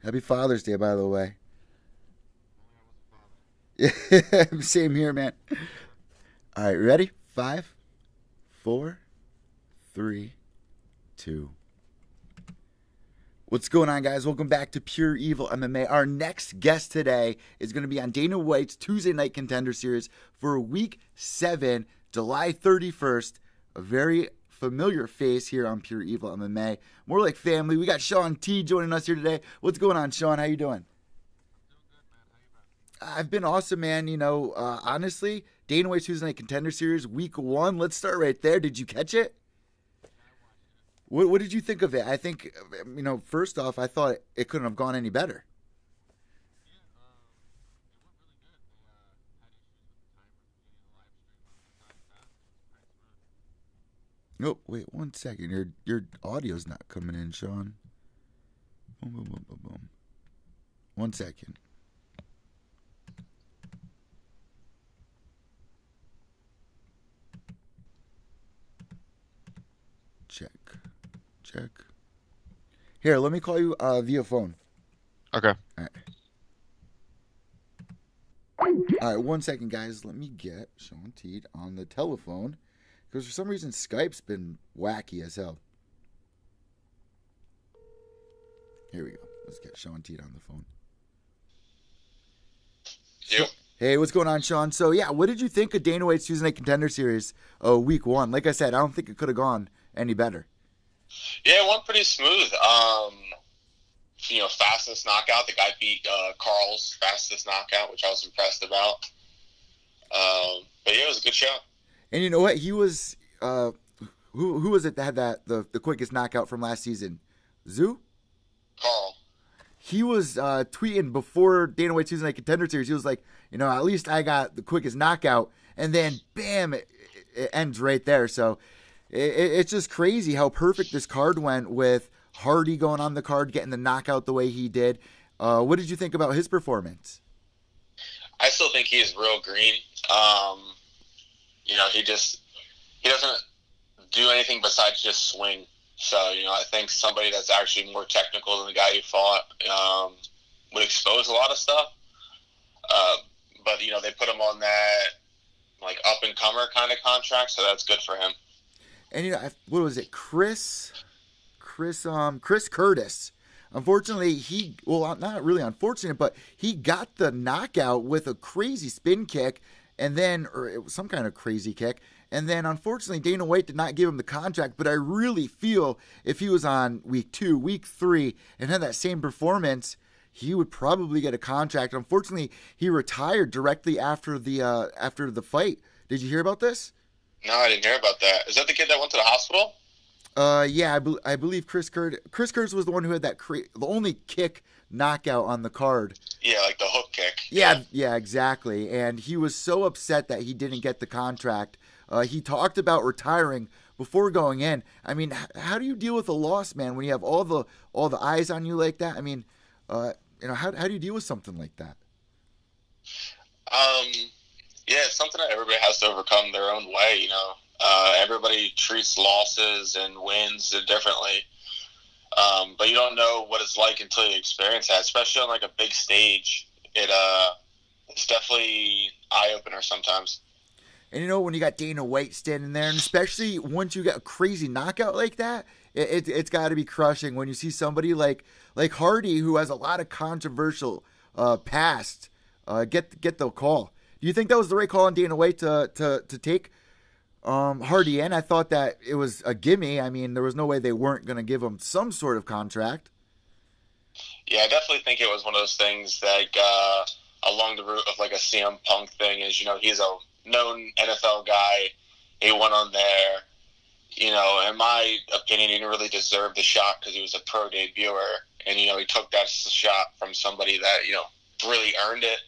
Happy Father's Day, by the way. Same here, man. All right, ready? Five, four, three, two. What's going on, guys? Welcome back to Pure Evil MMA. Our next guest today is going to be on Dana White's Tuesday Night Contender Series for Week 7, July 31st. A very familiar face here on Pure Evil MMA. More like family. We got Shawn T joining us here today. What's going on, Shawn? How you doing? I've been awesome, man. Honestly, Dana White's Tuesday Night Contender Series, Week 1. Let's start right there. Did you catch it? What did you think of it? I think, first off, I thought it couldn't have gone any better. Oh, wait 1 second. Your audio's not coming in, Shawn. Boom, boom, boom, boom, boom. 1 second. Check. Here, let me call you via phone. Okay. All right, 1 second, guys. Let me get Shawn Teed on the telephone because for some reason Skype's been wacky as hell. Here we go. Let's get Shawn Teed on the phone. You. Hey, what's going on, Shawn? So, yeah, what did you think of Dana White's Tuesday Night Contender Series Week 1? Like I said, I don't think it could have gone any better. Yeah, it went pretty smooth. Fastest knockout. The guy beat Carl's fastest knockout, which I was impressed about. But yeah, it was a good show. And you know what? He was who was it that had the quickest knockout from last season? Zoo? Carl. He was tweeting before Dana White's Tuesday Night Contender Series. He was like, at least I got the quickest knockout. And then, bam, it ends right there. So it's just crazy how perfect this card went with Hardy going on the card, getting the knockout the way he did. What did you think about his performance? I still think he is real green. He doesn't do anything besides just swing. So, I think somebody that's actually more technical than the guy he fought would expose a lot of stuff. But they put him on that, up-and-comer kind of contract, so that's good for him. And, what was it? Chris Curtis. Unfortunately, not really unfortunate, but he got the knockout with a crazy spin kick or it was some kind of crazy kick. And then, unfortunately, Dana White did not give him the contract. But I really feel if he was on week 2, week 3, and had that same performance, he would probably get a contract. Unfortunately, he retired directly after the fight. Did you hear about this? No, I didn't hear about that. Is that the kid that went to the hospital? Yeah, I believe Chris Curtis was the one who had the only kick knockout on the card. Yeah, like the hook kick. Yeah, exactly. And he was so upset that he didn't get the contract. He talked about retiring before going in. I mean, how do you deal with a loss, man, when you have all the eyes on you like that? I mean, how do you deal with something like that? Yeah, it's something that everybody has to overcome their own way, Everybody treats losses and wins differently. But you don't know what it's like until you experience that, especially on a big stage. It's definitely eye-opener sometimes. And when you got Dana White standing there, and especially once you get a crazy knockout like that, it's got to be crushing when you see somebody like Hardy, who has a lot of controversial past, get the call. Do you think that was the right call on Dana White to take Hardy in? I thought that it was a gimme. I mean, there was no way they weren't going to give him some sort of contract. Yeah, I definitely think it was one of those things along the route of a CM Punk thing is, he's a known NFL guy. He went on there. In my opinion, he didn't really deserve the shot because he was a pro debuter. And, he took that shot from somebody that, really earned it.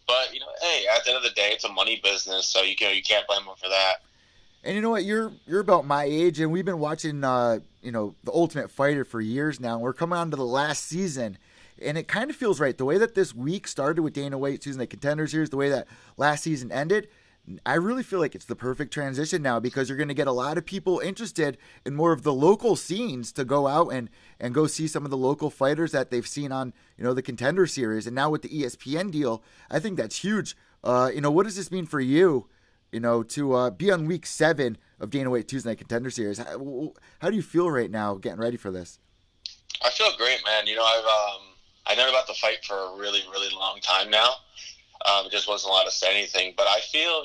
But, hey, at the end of the day, it's a money business, so you can't blame him for that. And you know what? You're about my age, and we've been watching, The Ultimate Fighter for years now. We're coming on to the last season, and it kind of feels right. The way that this week started with Dana White's Tuesday Night Contender Series, the way that last season ended, I really feel like it's the perfect transition now because you're going to get a lot of people interested in more of the local scenes to go out and go see some of the local fighters that they've seen on, the Contender Series. And now with the ESPN deal, I think that's huge. What does this mean for you, to be on week 7 of Dana White Tuesday Night Contender Series? How do you feel right now getting ready for this? I feel great, man. I known about the fight for a really, really long time now. It just wasn't allowed to say anything, but I feel,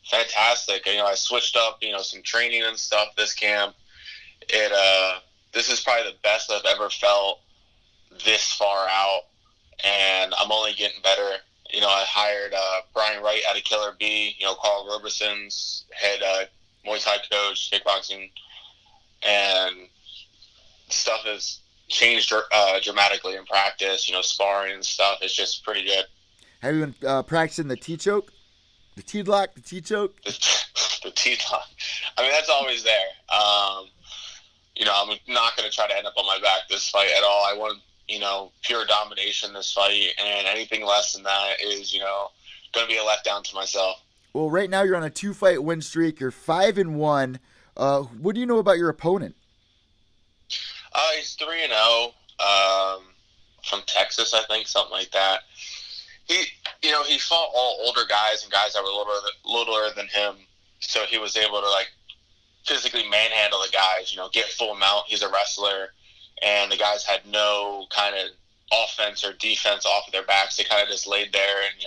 fantastic. I switched up, some training and stuff this camp. This is probably the best I've ever felt this far out, and I'm only getting better. I hired Brian Wright out of Killer B, Carl Roberson's head Muay Thai coach, kickboxing, and stuff has changed dramatically in practice, sparring and stuff. It's just pretty good. Have you been practicing the T-choke? The T-lock, the T-choke? The T-lock. I mean, that's always there. I'm not going to try to end up on my back this fight at all. I want, pure domination this fight, and anything less than that is, going to be a letdown to myself. Well, right now you're on a 2-fight win streak. You're 5-1. What do you know about your opponent? He's 3-0. From Texas, I think, something like that. He fought all older guys and guys that were littler than him, so he was able to physically manhandle the guys. Get full mount. He's a wrestler, and the guys had no kind of offense or defense off of their backs. They kind of just laid there and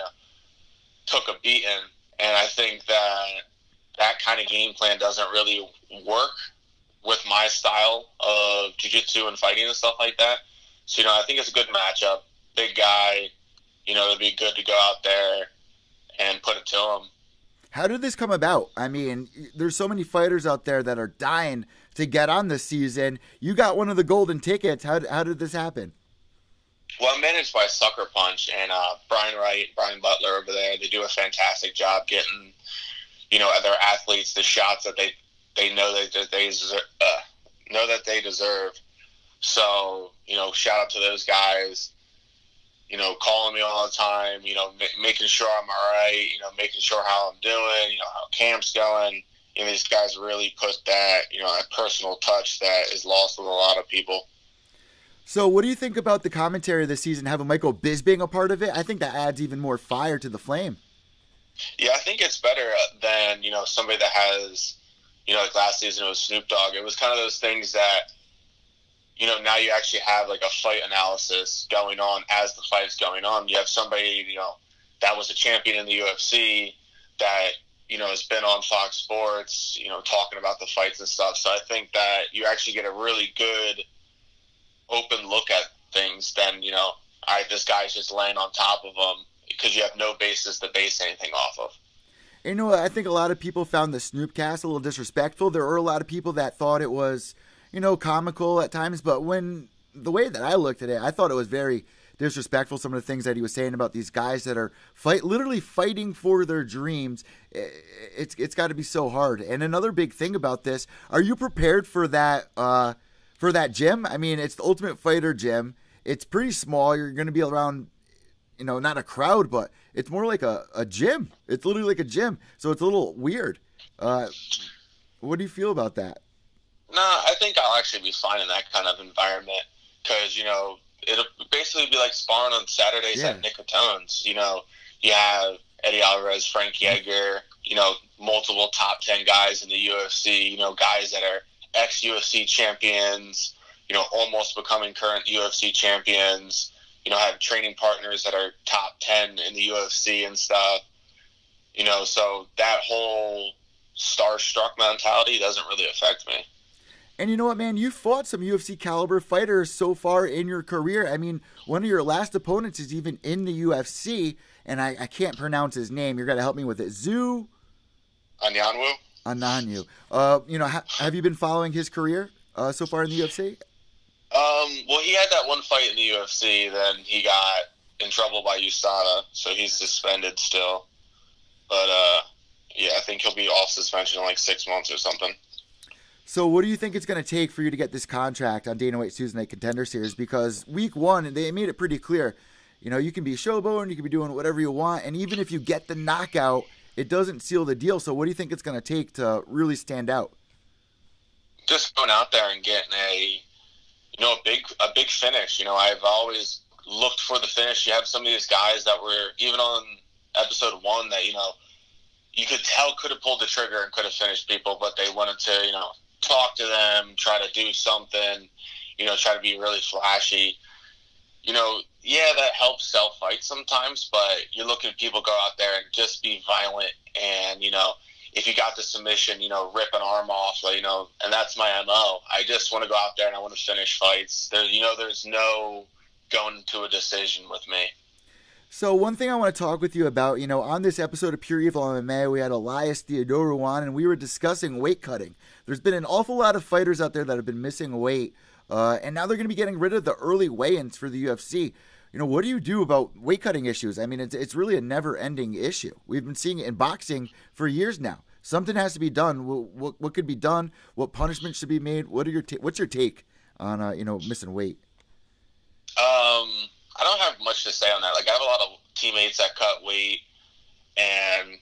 took a beating. And I think that kind of game plan doesn't really work with my style of jiu-jitsu and fighting and stuff like that. So I think it's a good matchup. Big guy. It'd be good to go out there and put it to him. How did this come about? I mean, there's so many fighters out there that are dying to get on this season. You got one of the golden tickets. How did this happen? Well, I'm managed by Sucker Punch, and Brian Wright, Brian Butler over there. They do a fantastic job getting, their athletes the shots that they know that they deserve. So, shout out to those guys. Calling me all the time, making sure I'm all right, making sure how I'm doing, how camp's going. These guys really put that, that personal touch that is lost with a lot of people. So what do you think about the commentary this season, having Michael Bisping a part of it? I think that adds even more fire to the flame. Yeah, I think it's better than, somebody that has, like last season it was Snoop Dogg. It was kind of those things that, now you actually have a fight analysis going on as the fight's going on. You have somebody, that was a champion in the UFC that, has been on Fox Sports, talking about the fights and stuff. So I think that you actually get a really good open look at things than, all right, this guy's just laying on top of them, because you have no basis to base anything off of. I think a lot of people found the Snoopcast a little disrespectful. There were a lot of people that thought it was, comical at times, but when the way that I looked at it, I thought it was very disrespectful. Some of the things that he was saying about these guys that are literally fighting for their dreams. It's got to be so hard. And another big thing about this, are you prepared for that gym? I mean, it's the Ultimate Fighter gym. It's pretty small. You're going to be around, not a crowd, but it's more like a gym. It's literally like a gym. So it's a little weird. What do you feel about that? No, I think I'll actually be fine in that kind of environment because, it'll basically be like sparring on Saturdays at Nicotones. You have Eddie Alvarez, Frank Yeager, multiple top 10 guys in the UFC, guys that are ex-UFC champions, almost becoming current UFC champions, have training partners that are top 10 in the UFC and stuff. So that whole starstruck mentality doesn't really affect me. And you know what, man? You've fought some UFC caliber fighters so far in your career. I mean, one of your last opponents is even in the UFC, and I can't pronounce his name. You're going to help me with it. Zhu Ananwu. Have you been following his career so far in the UFC? Well, he had that one fight in the UFC, then he got in trouble by USADA, so he's suspended still. But, I think he'll be off suspension in 6 months or something. So what do you think it's going to take for you to get this contract on Dana White's Tuesday Night Contender Series? Because week 1, they made it pretty clear, you can be showboating, you can be doing whatever you want, and even if you get the knockout it doesn't seal the deal. So what do you think it's going to take to really stand out? Just going out there and getting a big finish. I've always looked for the finish. You have some of these guys that were even on episode 1 that you could tell could have pulled the trigger and could have finished people, but they wanted to talk to them, try to do something, try to be really flashy. Yeah, that helps sell fights sometimes, but you look at people go out there and just be violent and, if you got the submission, rip an arm off, and that's my MO. I just want to go out there and I want to finish fights. There's no going to a decision with me. So one thing I want to talk with you about, on this episode of Pure Evil MMA, we had Elias Theodorou on, and we were discussing weight cutting. There's been an awful lot of fighters out there that have been missing weight, and now they're going to be getting rid of the early weigh-ins for the UFC. What do you do about weight cutting issues? I mean, it's really a never-ending issue. We've been seeing it in boxing for years now. Something has to be done. What could be done? What punishment should be made? What's your take on missing weight? I don't have much to say on that. Like, I have a lot of teammates that cut weight and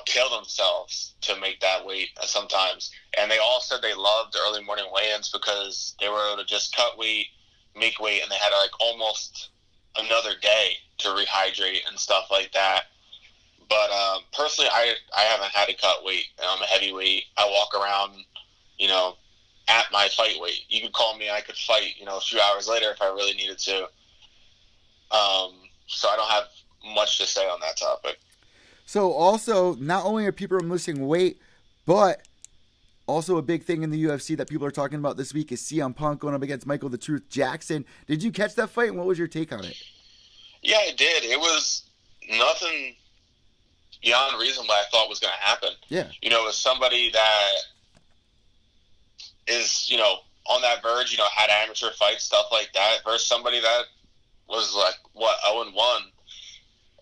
kill themselves to make that weight sometimes. And they all said they loved the early morning weigh-ins because they were able to just cut weight, make weight, and they had almost another day to rehydrate and stuff like that. But personally, I haven't had to cut weight. I'm a heavyweight. I walk around, at my fight weight. You could call me, I could fight, a few hours later if I really needed to. So I don't have much to say on that topic. So also, not only are people missing weight, but also a big thing in the UFC that people are talking about this week is CM Punk going up against Michael the Truth Jackson. Did you catch that fight, and what was your take on it? Yeah, I did. It was nothing beyond reason what I thought was going to happen. Yeah. As somebody that is, on that verge, had amateur fights, stuff like that, versus somebody that was 0-1.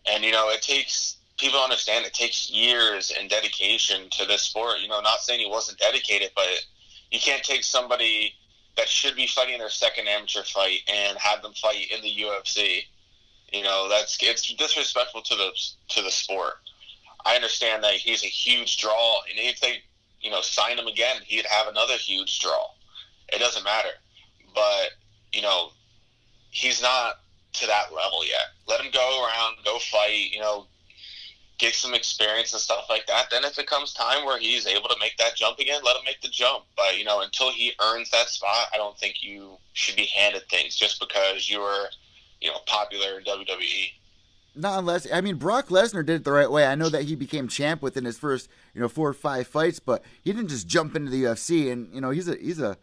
And, it takes, people understand it takes years and dedication to this sport. Not saying he wasn't dedicated, but you can't take somebody that should be fighting their second amateur fight and have them fight in the UFC. It's disrespectful to the sport. I understand that he's a huge draw, and if they, sign him again, he'd have another huge draw. It doesn't matter. But, he's not to that level yet. Let him go around, go fight, get some experience and stuff like that. Then if it comes time where he's able to make that jump again, let him make the jump. But, until he earns that spot, I don't think you should be handed things just because you were, popular in WWE. Not unless, Brock Lesnar did it the right way. I know that he became champ within his first, 4 or 5 fights, but he didn't just jump into the UFC, and, he's a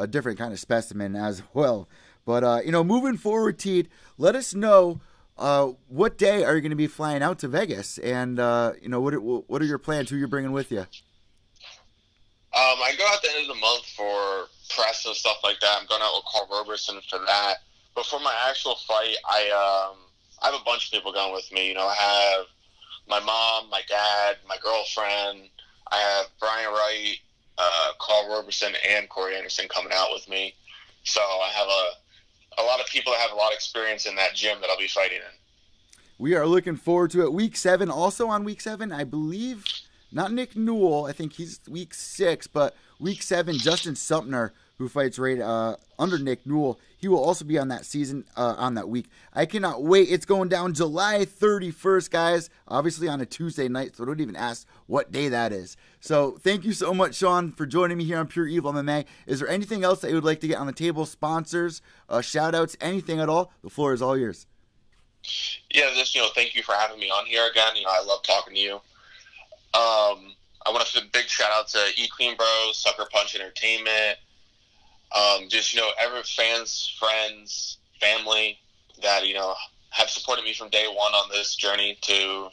different kind of specimen as well. But, moving forward, Teed, let us know what day are you going to be flying out to Vegas, and, what are your plans, who you're bringing with you? I go at the end of the month for press and stuff like that. I'm going out with Carl Roberson for that. But for my actual fight, I have a bunch of people going with me. I have my mom, my dad, my girlfriend. I have Brian Wright, Carl Roberson, and Corey Anderson coming out with me. So I have a lot of people that have a lot of experience in that gym that I'll be fighting in. We are looking forward to it. Week 7, also on Week 7, I believe, not Nick Newell. I think he's Week 6, but Week 7, Justin Sumpner, who fights right under Nick Newell. He will also be on that season, on that week. I cannot wait. It's going down July 31st, guys. Obviously on a Tuesday night, so don't even ask what day that is. So thank you so much, Shawn, for joining me here on Pure Evil MMA. Is there anything else that you would like to get on the table? Sponsors, shout-outs, anything at all? The floor is all yours. Yeah, just, thank you for having me on here again. I love talking to you. I want to give a big shout-out to E Clean Bros, Sucker Punch Entertainment, every fans, friends, family that, have supported me from day one on this journey to,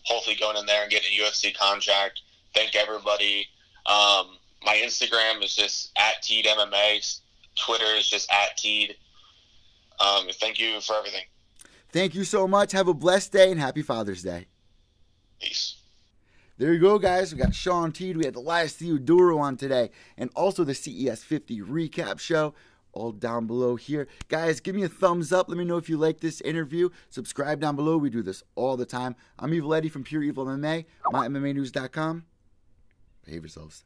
hopefully going in there and getting a UFC contract. Thank everybody. My Instagram is just @TeedMMA. Twitter is just @Teed. Thank you for everything. Thank you so much. Have a blessed day and happy Father's Day. Peace. There you go, guys. We got Shawn Teed. We had Elias Theodorou on today, and also the CES 50 recap show. all down below here. Guys, give me a thumbs up. Let me know if you like this interview. Subscribe down below. We do this all the time. I'm Evil Eddie from Pure Evil MMA, mymmanews.com. Behave yourselves.